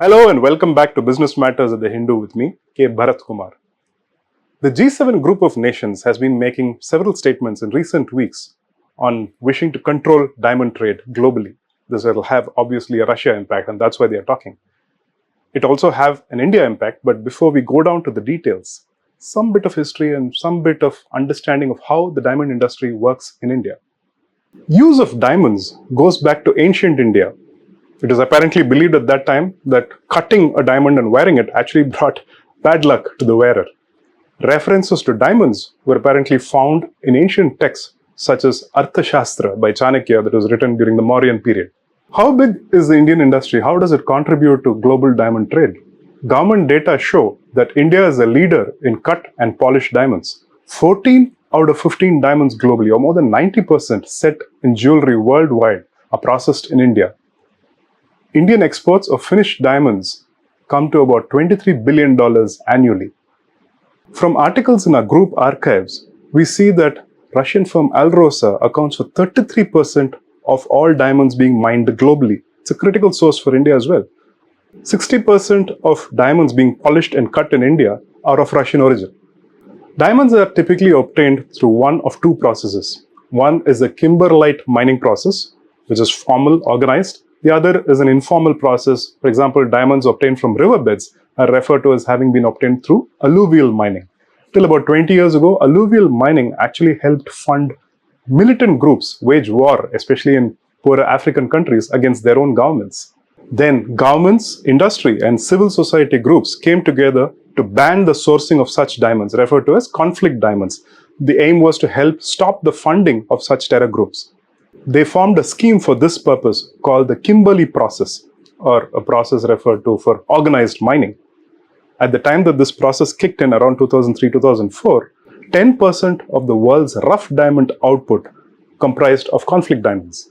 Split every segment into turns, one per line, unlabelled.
Hello and welcome back to Business Matters at the Hindu with me, K. Bharat Kumar. The G7 group of nations has been making several statements in recent weeks on wishing to control diamond trade globally. This will have obviously a Russia impact, and that's why they are talking. It also have an India impact, but before we go down to the details, some bit of history and some bit of understanding of how the diamond industry works in India. Use of diamonds goes back to ancient India. It is apparently believed at that time that cutting a diamond and wearing it actually brought bad luck to the wearer. References to diamonds were apparently found in ancient texts such as Arthashastra by Chanakya that was written during the Mauryan period. How big is the Indian industry? How does it contribute to global diamond trade? Government data show that India is a leader in cut and polished diamonds. 14 out of 15 diamonds globally, or more than 90% set in jewelry worldwide, are processed in India. Indian exports of finished diamonds come to about $23 billion annually. From articles in our group archives, we see that Russian firm Alrosa accounts for 33% of all diamonds being mined globally. It's a critical source for India as well. 60% of diamonds being polished and cut in India are of Russian origin. Diamonds are typically obtained through one of two processes. One is the kimberlite mining process, which is formal, organized. The other is an informal process. For example, diamonds obtained from riverbeds are referred to as having been obtained through alluvial mining. Till about 20 years ago, alluvial mining actually helped fund militant groups wage war, especially in poorer African countries, against their own governments. Then governments, industry, and civil society groups came together to ban the sourcing of such diamonds, referred to as conflict diamonds. The aim was to help stop the funding of such terror groups. They formed a scheme for this purpose called the Kimberley process, or a process referred to for organized mining. At the time that this process kicked in around 2003-2004, 10% of the world's rough diamond output comprised of conflict diamonds.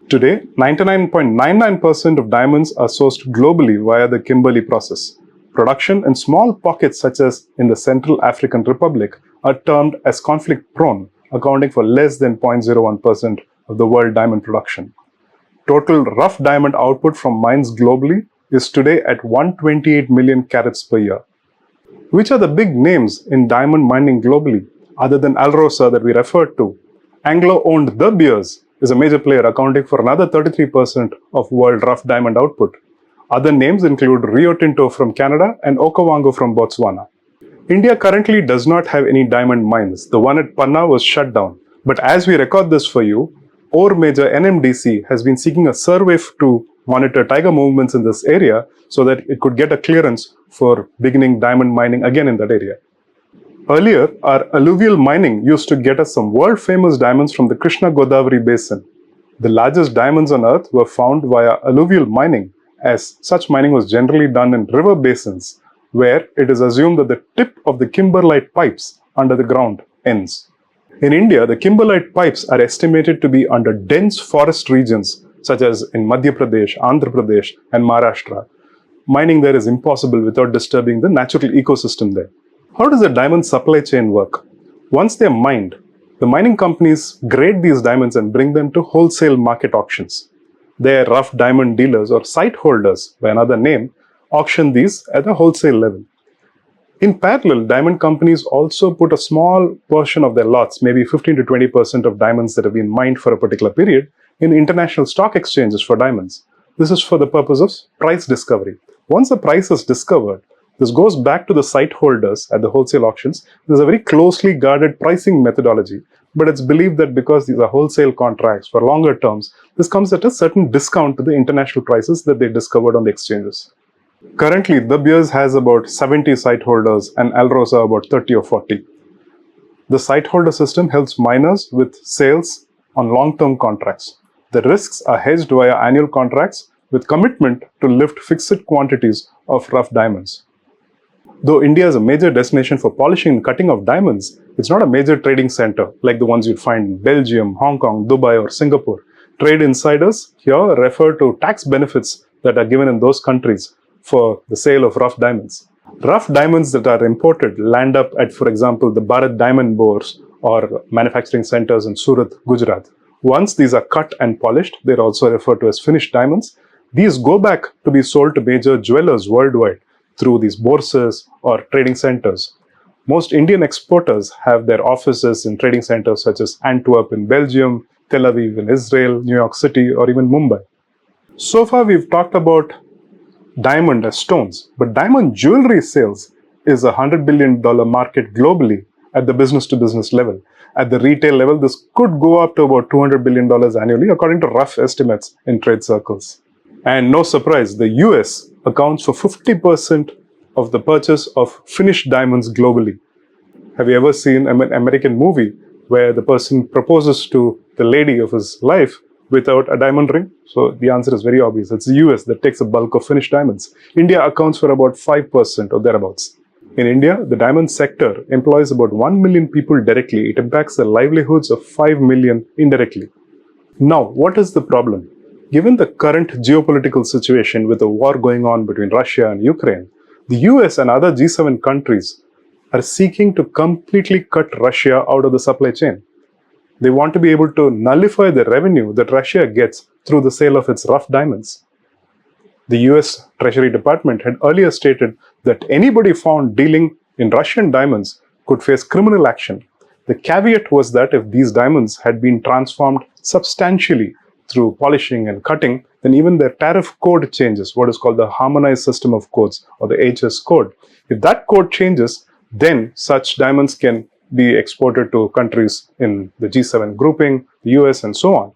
Today, 99.99% of diamonds are sourced globally via the Kimberley process. Production in small pockets such as in the Central African Republic are termed as conflict prone, accounting for less than 0.01% of the world diamond production. Total rough diamond output from mines globally is today at 128 million carats per year. Which are the big names in diamond mining globally other than Alrosa that we referred to? Anglo-owned De Beers is a major player accounting for another 33% of world rough diamond output. Other names include Rio Tinto from Canada and Okavango from Botswana. India currently does not have any diamond mines. The one at Panna was shut down. But as we record this for you, ore major NMDC has been seeking a survey to monitor tiger movements in this area so that it could get a clearance for beginning diamond mining again in that area. Earlier, our alluvial mining used to get us some world-famous diamonds from the Krishna Godavari basin. The largest diamonds on earth were found via alluvial mining, as such mining was generally done in river basins, where it is assumed that the tip of the kimberlite pipes under the ground ends. In India, the kimberlite pipes are estimated to be under dense forest regions such as in Madhya Pradesh, Andhra Pradesh, and Maharashtra. Mining there is impossible without disturbing the natural ecosystem there. How does the diamond supply chain work? Once they are mined, the mining companies grade these diamonds and bring them to wholesale market auctions. Their rough diamond dealers, or site holders by another name, auction these at a wholesale level. In parallel, diamond companies also put a small portion of their lots, maybe 15 to 20% of diamonds that have been mined for a particular period, in international stock exchanges for diamonds. This is for the purpose of price discovery. Once the price is discovered, this goes back to the site holders at the wholesale auctions. There's a very closely guarded pricing methodology, but it's believed that because these are wholesale contracts for longer terms, this comes at a certain discount to the international prices that they discovered on the exchanges. Currently, De Beers has about 70 site holders and Alrosa about 30 or 40. The site holder system helps miners with sales on long-term contracts. The risks are hedged via annual contracts with commitment to lift fixed quantities of rough diamonds. Though India is a major destination for polishing and cutting of diamonds, it's not a major trading center like the ones you'd find in Belgium, Hong Kong, Dubai, or Singapore. Trade insiders here refer to tax benefits that are given in those countries for the sale of rough diamonds. Rough diamonds that are imported land up at, for example, the Bharat diamond bourse or manufacturing centers in Surat, Gujarat. Once these are cut and polished, they're also referred to as finished diamonds. These go back to be sold to major jewelers worldwide through these bourses or trading centers. Most Indian exporters have their offices in trading centers such as Antwerp in Belgium, Tel Aviv in Israel, New York City, or even Mumbai. So far, we've talked about diamond as stones, but diamond jewelry sales is a $100 billion market globally at the business-to-business level. At the retail level, this could go up to about $200 billion annually, according to rough estimates in trade circles. And no surprise, the US accounts for 50% of the purchase of finished diamonds globally. Have you ever seen an American movie where the person proposes to the lady of his life without a diamond ring? So the answer is very obvious. It's the US that takes the bulk of finished diamonds. India accounts for about 5% or thereabouts. In India, the diamond sector employs about 1 million people directly. It impacts the livelihoods of 5 million indirectly. Now, what is the problem? Given the current geopolitical situation with the war going on between Russia and Ukraine, the US and other G7 countries are seeking to completely cut Russia out of the supply chain. They want to be able to nullify the revenue that Russia gets through the sale of its rough diamonds. The US Treasury Department had earlier stated that anybody found dealing in Russian diamonds could face criminal action. The caveat was that if these diamonds had been transformed substantially through polishing and cutting, then even their tariff code changes, what is called the Harmonized System of Codes, or the HS code. If that code changes, then such diamonds can be exported to countries in the G7 grouping, the US, and so on.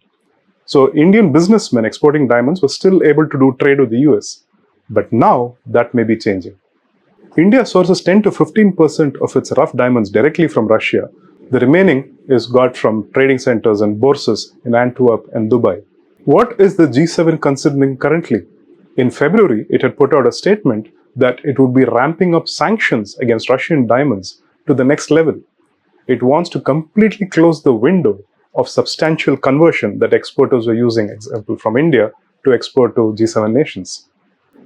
So Indian businessmen exporting diamonds were still able to do trade with the US. But now that may be changing. India sources 10 to 15% of its rough diamonds directly from Russia. The remaining is got from trading centers and bourses in Antwerp and Dubai. What is the G7 considering currently? In February, it had put out a statement that it would be ramping up sanctions against Russian diamonds to the next level. It wants to completely close the window of substantial conversion that exporters were using, example from India, to export to G7 nations.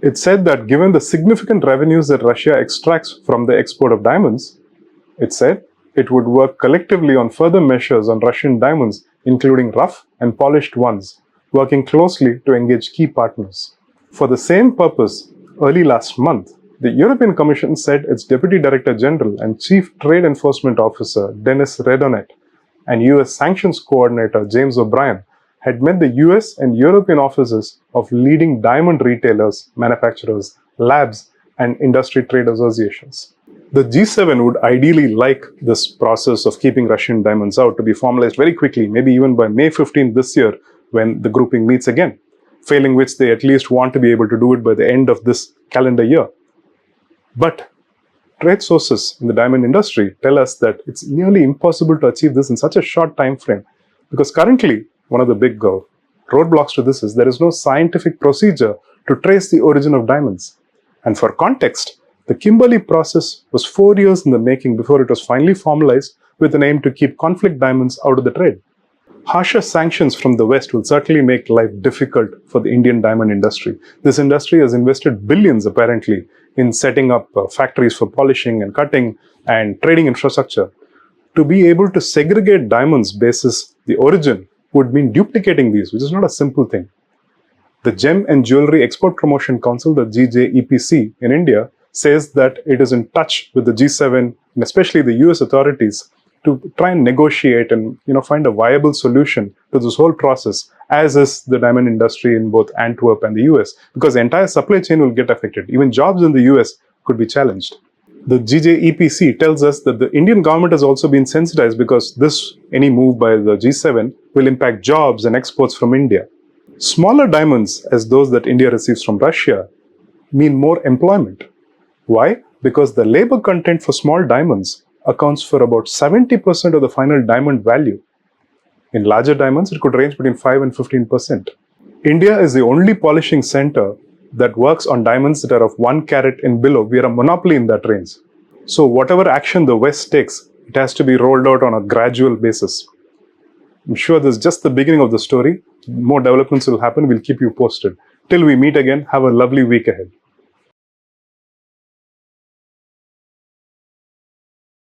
It said that given the significant revenues that Russia extracts from the export of diamonds, it said it would work collectively on further measures on Russian diamonds, including rough and polished ones, working closely to engage key partners. For the same purpose, early last month, the European Commission said its Deputy Director General and Chief Trade Enforcement Officer, Denis Redonet, and US Sanctions Coordinator, James O'Brien, had met the US and European offices of leading diamond retailers, manufacturers, labs, and industry trade associations. The G7 would ideally like this process of keeping Russian diamonds out to be formalized very quickly, maybe even by May 15th this year when the grouping meets again, failing which they at least want to be able to do it by the end of this calendar year. But trade sources in the diamond industry tell us that it's nearly impossible to achieve this in such a short time frame, because currently one of the big roadblocks to this is there is no scientific procedure to trace the origin of diamonds. And for context, the Kimberley process was 4 years in the making before it was finally formalized with an aim to keep conflict diamonds out of the trade. Harsher sanctions from the West will certainly make life difficult for the Indian diamond industry. This industry has invested billions, apparently, in setting up factories for polishing and cutting and trading infrastructure. To be able to segregate diamonds basis the origin would mean duplicating these, which is not a simple thing. The Gem and Jewellery Export Promotion Council, the GJEPC in India, says that it is in touch with the G7 and especially the US authorities to try and negotiate and find a viable solution to this whole process, as is the diamond industry in both Antwerp and the US, because the entire supply chain will get affected. Even jobs in the US could be challenged. The GJEPC tells us that the Indian government has also been sensitized because any move by the G7 will impact jobs and exports from India. Smaller diamonds, as those that India receives from Russia, mean more employment. Why? Because the labor content for small diamonds accounts for about 70% of the final diamond value. In larger diamonds, it could range between 5 and 15%. India is the only polishing center that works on diamonds that are of 1 carat and below. We are a monopoly in that range. So whatever action the West takes, it has to be rolled out on a gradual basis. I'm sure this is just the beginning of the story. More developments will happen. We'll keep you posted. Till we meet again, have a lovely week ahead.